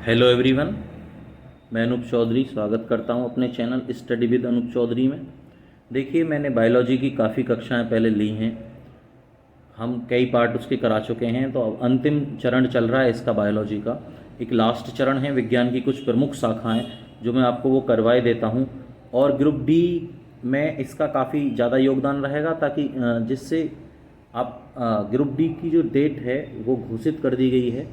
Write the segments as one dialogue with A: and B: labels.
A: Hello everyone, मैं अनूप चौधरी स्वागत करता हूं अपने channel study with Anoop Chaudhary में। देखिए, मैंने बायोलॉजी की काफ़ी कक्षाएं पहले ली हैं। हम कई पार्ट उसके करा चुके हैं, तो अब अंतिम चरण चल रहा है इसका बायोलॉजी का। एक लास्ट चरण है विज्ञान की कुछ प्रमुख शाखाएं, जो मैं आपको वो करवाए देता हूं। और ग्रुप बी में इसका काफ़ी ज़्यादा योगदान रहेगा, ताकि जिससे आप ग्रुप बी की जो डेट है वो घोषित कर दी गई है।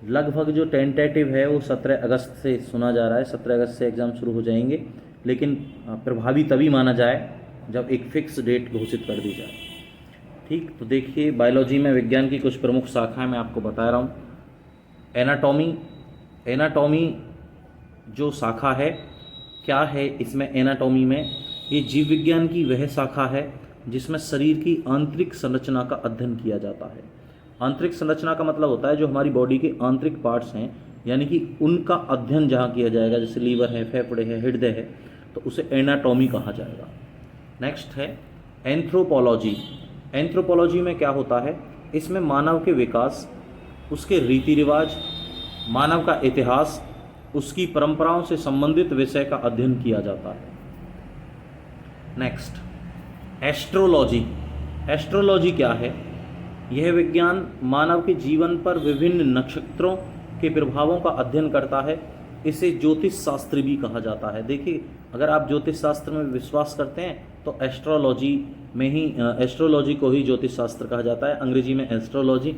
A: लगभग जो टेंटेटिव है वो 17 अगस्त से सुना जा रहा है। 17 अगस्त से एग्ज़ाम शुरू हो जाएंगे, लेकिन प्रभावी तभी माना जाए जब एक फ़िक्स डेट घोषित कर दी जाए। ठीक, तो देखिए, बायोलॉजी में विज्ञान की कुछ प्रमुख शाखाएं मैं आपको बता रहा हूँ। एनाटॉमी। एनाटॉमी जो शाखा है, क्या है इसमें एनाटॉमी में? ये जीव विज्ञान की वह शाखा है जिसमें शरीर की आंतरिक संरचना का अध्ययन किया जाता है। आंतरिक संरचना का मतलब होता है जो हमारी बॉडी के आंतरिक पार्ट्स हैं, यानी कि उनका अध्ययन जहाँ किया जाएगा, जैसे लीवर है, फेफड़े है, हृदय है, तो उसे एनाटॉमी कहा जाएगा। नेक्स्ट है एंथ्रोपोलॉजी। एंथ्रोपोलॉजी में क्या होता है? इसमें मानव के विकास, उसके रीति रिवाज, मानव का इतिहास, उसकी परंपराओं से संबंधित विषय का अध्ययन किया जाता है। Next astrology. एस्ट्रोलॉजी क्या है? यह विज्ञान मानव के जीवन पर विभिन्न नक्षत्रों के प्रभावों का अध्ययन करता है। इसे ज्योतिष शास्त्र भी कहा जाता है। देखिए, अगर आप ज्योतिष शास्त्र में विश्वास करते हैं तो एस्ट्रोलॉजी में ही एस्ट्रोलॉजी को ही ज्योतिष शास्त्र कहा जाता है। अंग्रेजी में एस्ट्रोलॉजी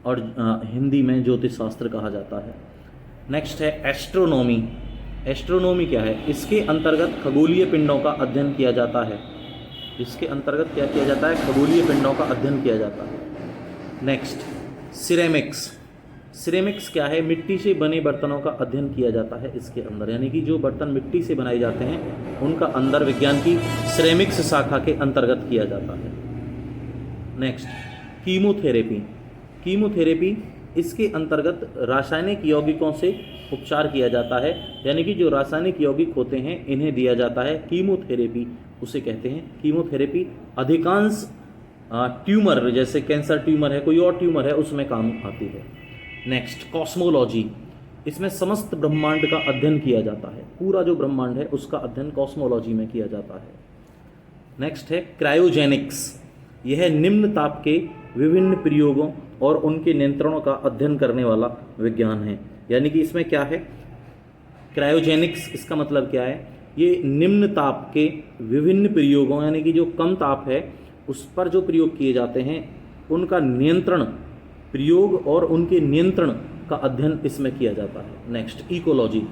A: और हिंदी में ज्योतिष शास्त्र कहा जाता है। नेक्स्ट है एस्ट्रोनॉमी। एस्ट्रोनॉमी क्या है? इसके अंतर्गत खगोलीय पिंडों का अध्ययन किया जाता है। इसके अंतर्गत क्या किया जाता है? खगोलीय पिंडों का अध्ययन किया जाता है। Next ceramics. सिरेमिक्स क्या है? मिट्टी से बने बर्तनों का अध्ययन किया जाता है इसके अंदर, यानी कि जो बर्तन मिट्टी से बनाए जाते हैं उनका अंदर विज्ञान की सिरेमिक्स शाखा के अंतर्गत किया जाता है। Next chemotherapy. कीमोथेरेपी इसके अंतर्गत रासायनिक यौगिकों से उपचार किया जाता है, यानी कि जो रासायनिक यौगिक होते हैं इन्हें दिया जाता है। कीमोथेरेपी उसे कहते हैं। कीमोथेरेपी अधिकांश ट्यूमर, जैसे कैंसर ट्यूमर है, कोई और ट्यूमर है, उसमें काम आती है। Next cosmology. इसमें समस्त ब्रह्मांड का अध्ययन किया जाता है। पूरा जो ब्रह्मांड है उसका अध्ययन कॉस्मोलॉजी में किया जाता है। नेक्स्ट है क्रायोजेनिक्स। यह निम्न ताप के विभिन्न प्रयोगों और उनके नियंत्रणों का अध्ययन करने वाला विज्ञान है। यानी कि इसमें क्या है? क्रायोजेनिक्स, इसका मतलब क्या है? ये निम्न ताप के विभिन्न प्रयोगों, यानी कि जो कम ताप है उस पर जो प्रयोग किए जाते हैं उनका नियंत्रण, प्रयोग और उनके नियंत्रण का अध्ययन इसमें किया जाता है। Next ecology.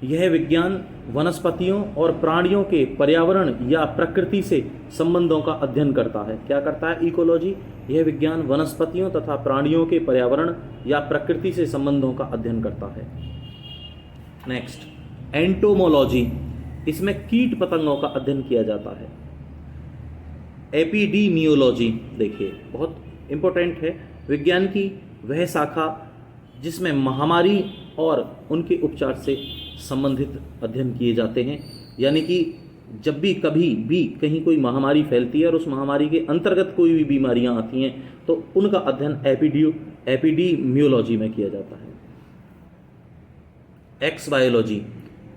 A: यह विज्ञान वनस्पतियों और प्राणियों के पर्यावरण या प्रकृति से संबंधों का अध्ययन करता है। क्या करता है इकोलॉजी? यह विज्ञान वनस्पतियों तथा प्राणियों के पर्यावरण या प्रकृति से संबंधों का अध्ययन करता है। Next entomology. इसमें कीट पतंगों का अध्ययन किया जाता है। एपिडीमियोलॉजी, देखिए बहुत इंपॉर्टेंट है, विज्ञान की वह शाखा जिसमें महामारी और उनके उपचार से संबंधित अध्ययन किए जाते हैं। यानी कि जब भी कभी भी कहीं कोई महामारी फैलती है और उस महामारी के अंतर्गत कोई भी बीमारियां आती हैं तो उनका अध्ययन एपिडीमियोलॉजी में किया जाता है। X biology.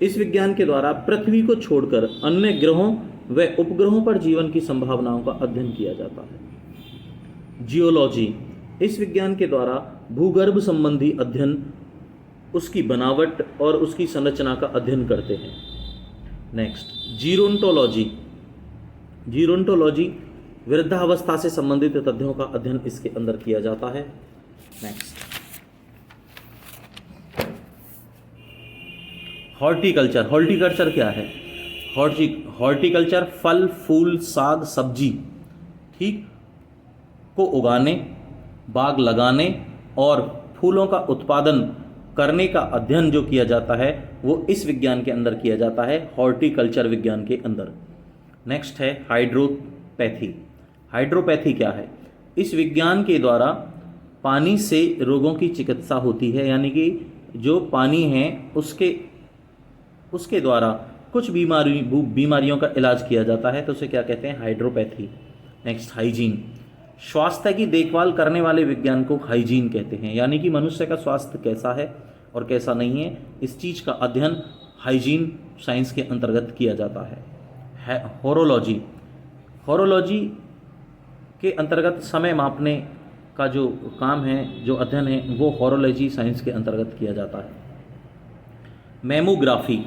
A: इस विज्ञान के द्वारा पृथ्वी को छोड़कर अन्य ग्रहों व उपग्रहों पर जीवन की संभावनाओं का अध्ययन किया जाता है। जियोलॉजी। इस विज्ञान के द्वारा भूगर्भ संबंधी अध्ययन, उसकी बनावट और उसकी संरचना का अध्ययन करते हैं। नेक्स्ट जीरोंटोलॉजी। जीरोंटोलॉजी वृद्धावस्था से संबंधित तथ्यों का अध्ययन इसके अंदर किया जाता है। Next horticulture. हॉर्टिकल्चर क्या है? हॉर्टिकल्चर फल, फूल, साग, सब्जी, ठीक, को उगाने, बाग लगाने और फूलों का उत्पादन करने का अध्ययन जो किया जाता है वो इस विज्ञान के अंदर किया जाता है, हॉर्टिकल्चर विज्ञान के अंदर। नेक्स्ट है हाइड्रोपैथी। हाइड्रोपैथी क्या है? इस विज्ञान के द्वारा पानी से रोगों की चिकित्सा होती है, यानी कि जो पानी है उसके द्वारा कुछ बीमारियों का इलाज किया जाता है, तो उसे क्या कहते हैं? हाइड्रोपैथी। Next hygiene. स्वास्थ्य की देखभाल करने वाले विज्ञान को हाइजीन कहते हैं, यानी कि मनुष्य का स्वास्थ्य कैसा है और कैसा नहीं है, इस चीज़ का अध्ययन हाइजीन साइंस के अंतर्गत किया जाता है। होरोलॉजी, होरोलॉजी के अंतर्गत समय मापने का जो काम है, जो अध्ययन है, वो होरोलॉजी साइंस के अंतर्गत किया जाता है। मैमोग्राफी,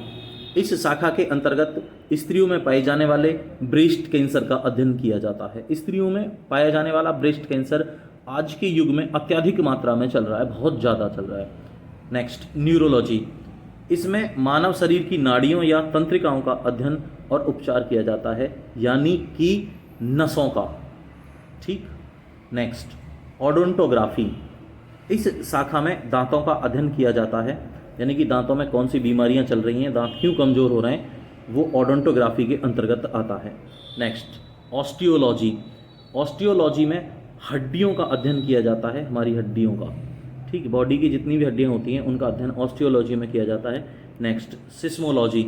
A: इस शाखा के अंतर्गत स्त्रियों में पाए जाने वाले ब्रेस्ट कैंसर का अध्ययन किया जाता है। स्त्रियों में पाया जाने वाला ब्रेस्ट कैंसर आज के युग में अत्यधिक मात्रा में चल रहा है, बहुत ज़्यादा चल रहा है। नेक्स्ट, न्यूरोलॉजी, इसमें मानव शरीर की नाड़ियों या तंत्रिकाओं का अध्ययन और उपचार किया जाता है, यानी कि नसों का। ठीक। नेक्स्ट, ओडोंटोग्राफी, इस शाखा में दांतों का अध्ययन किया जाता है, यानी कि दांतों में कौन सी बीमारियां चल रही हैं, दांत क्यों कमज़ोर हो रहे हैं, वो ओडोंटोग्राफी के अंतर्गत आता है। नेक्स्ट, ऑस्टियोलॉजी, ऑस्टियोलॉजी में हड्डियों का अध्ययन किया जाता है, हमारी हड्डियों का। ठीक, बॉडी की जितनी भी हड्डियां होती हैं उनका अध्ययन ऑस्टियोलॉजी में किया जाता है। नेक्स्ट, सिस्मोलॉजी,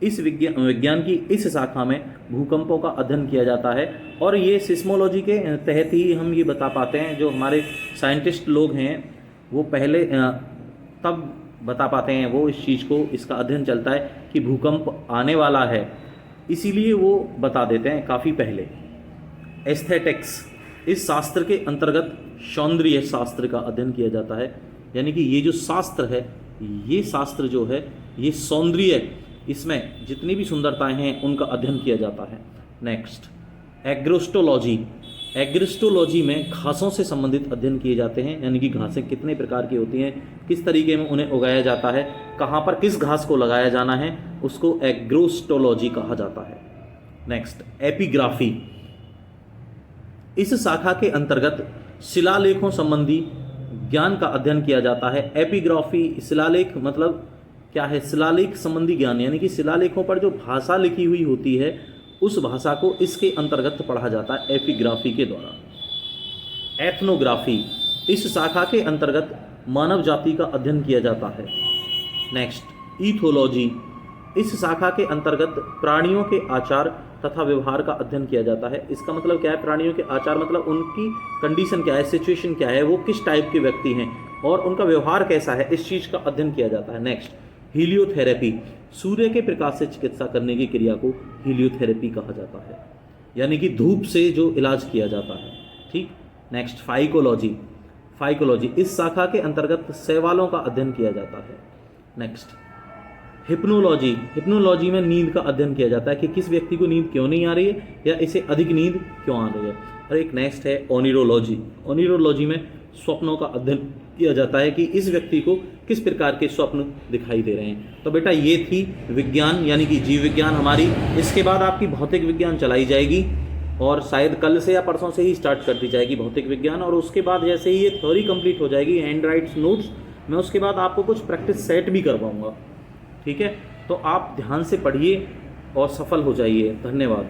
A: इस विज्ञान की इस शाखा में भूकंपों का अध्ययन किया जाता है, और ये सिस्मोलॉजी के तहत ही हम ये बता पाते हैं, जो हमारे साइंटिस्ट लोग हैं वो पहले तब बता पाते हैं वो इस चीज़ को, इसका अध्ययन चलता है कि भूकंप आने वाला है, इसीलिए वो बता देते हैं काफ़ी पहले। एस्थेटिक्स, इस शास्त्र के अंतर्गत सौंदर्य शास्त्र का अध्ययन किया जाता है, यानी कि ये जो शास्त्र है, ये शास्त्र जो है ये सौंदर्य, इसमें जितनी भी सुंदरताएं हैं उनका अध्ययन किया जाता है। नेक्स्ट, एग्रोस्टोलॉजी, एग्रोस्टोलॉजी में घासों से संबंधित अध्ययन किए जाते हैं, यानी कि घासें कितने प्रकार की होती हैं, किस तरीके में उन्हें उगाया जाता है, कहाँ पर किस घास को लगाया जाना है, उसको एग्रोस्टोलॉजी कहा जाता है। नेक्स्ट, एपिग्राफी, इस शाखा के अंतर्गत शिलालेखों संबंधी ज्ञान का अध्ययन किया जाता है। एपिग्राफी, शिलालेख मतलब क्या है, शिलालेख संबंधी ज्ञान, यानी कि शिलालेखों पर जो भाषा लिखी हुई होती है उस भाषा को इसके अंतर्गत पढ़ा जाता है एपिग्राफी के द्वारा। एथनोग्राफी, इस शाखा के अंतर्गत मानव जाति का अध्ययन किया जाता है। नेक्स्ट, ईथोलॉजी, इस शाखा के अंतर्गत प्राणियों के आचार तथा व्यवहार का अध्ययन किया जाता है। इसका मतलब क्या है, प्राणियों के आचार मतलब उनकी कंडीशन क्या है, सिचुएशन क्या है, वो किस टाइप के व्यक्ति हैं और उनका व्यवहार कैसा है, इस चीज़ का अध्ययन किया जाता है। नेक्स्ट, हीलियोथेरेपी, सूर्य के प्रकाश से चिकित्सा करने की क्रिया को हीलियोथेरेपी कहा जाता है, यानी कि धूप से जो इलाज किया जाता है। ठीक। नेक्स्ट, फाइकोलॉजी, फाइकोलॉजी, इस शाखा के अंतर्गत शैवालों का अध्ययन किया जाता है। नेक्स्ट, हिप्नोलॉजी, हिप्नोलॉजी में नींद का अध्ययन किया जाता है कि किस व्यक्ति को नींद क्यों नहीं आ रही है या इसे अधिक नींद क्यों आ रही है। और एक नेक्स्ट है ओनिरोलॉजी, ओनिरोलॉजी में स्वप्नों का अध्ययन किया जाता है कि इस व्यक्ति को किस प्रकार के स्वप्न दिखाई दे रहे हैं। तो बेटा ये थी विज्ञान यानी कि जीव विज्ञान हमारी। इसके बाद आपकी भौतिक विज्ञान चलाई जाएगी और शायद कल से या परसों से ही स्टार्ट कर दी जाएगी भौतिक विज्ञान। और उसके बाद जैसे ही ये थ्योरी कंप्लीट हो जाएगी, हैंड राइट्स नोट्स, मैं उसके बाद आपको कुछ प्रैक्टिस सेट भी करवाऊँगा। ठीक है, तो आप ध्यान से पढ़िए और सफल हो जाइए। धन्यवाद।